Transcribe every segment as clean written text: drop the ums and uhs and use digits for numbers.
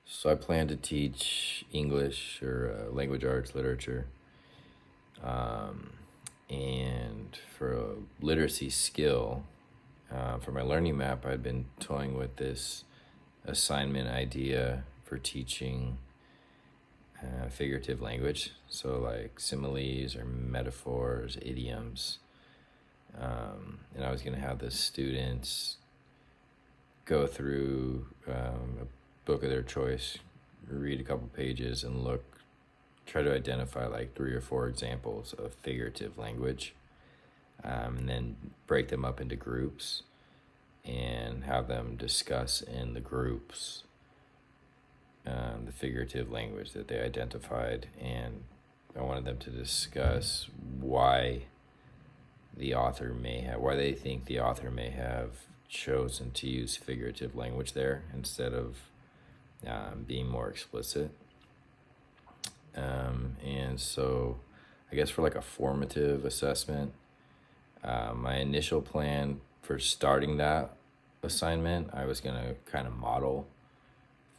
So I plan to teach English or language arts, literature. And for a literacy skill, for my learning map, I'd been toying with this assignment idea for teaching figurative language. So like similes or metaphors, idioms. And I was going to have the students go through a book of their choice, read a couple pages, and try to identify like 3 or 4 examples of figurative language, and then break them up into groups and have them discuss in the groups the figurative language that they identified. And I wanted them to discuss why they think the author may have chosen to use figurative language there instead of being more explicit. And so I guess for like a formative assessment, my initial plan for starting that assignment, I was going to kind of model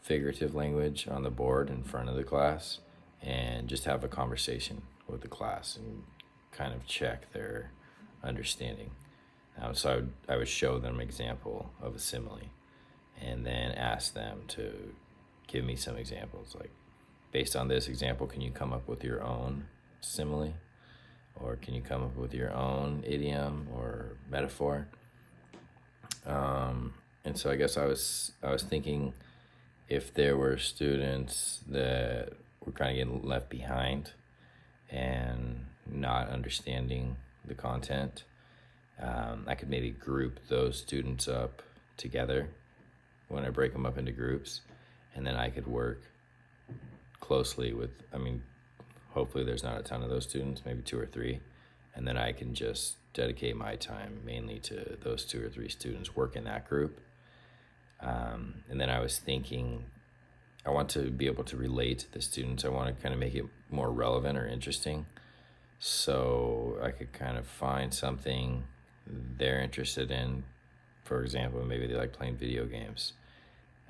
figurative language on the board in front of the class and just have a conversation with the class and kind of check their understanding. So I would show them an example of a simile and then ask them to give me some examples. Like, based on this example, can you come up with your own simile? Or can you come up with your own idiom or metaphor? And so I guess I was thinking if there were students that were kind of getting left behind and not understanding the content, I could maybe group those students up together when I break them up into groups, and then I could work closely with, hopefully there's not a ton of those students, maybe 2 or 3, and then I can just dedicate my time mainly to those 2 or 3 students, work in that group. And then I was thinking, I want to be able to relate to the students. I want to kind of make it more relevant or interesting. So I could kind of find something they're interested in. For example, maybe they like playing video games.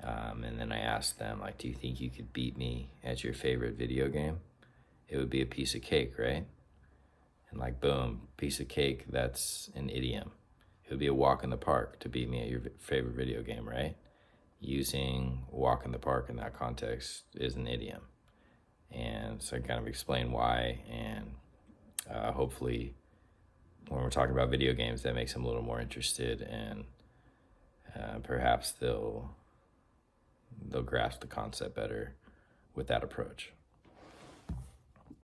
And then I asked them, like, do you think you could beat me at your favorite video game? It would be a piece of cake, right? And like, boom, piece of cake, that's an idiom. It would be a walk in the park to beat me at your favorite video game, right? Using walk in the park in that context is an idiom. And so I kind of explain why, and hopefully when we're talking about video games, that makes them a little more interested, and perhaps they'll grasp the concept better with that approach.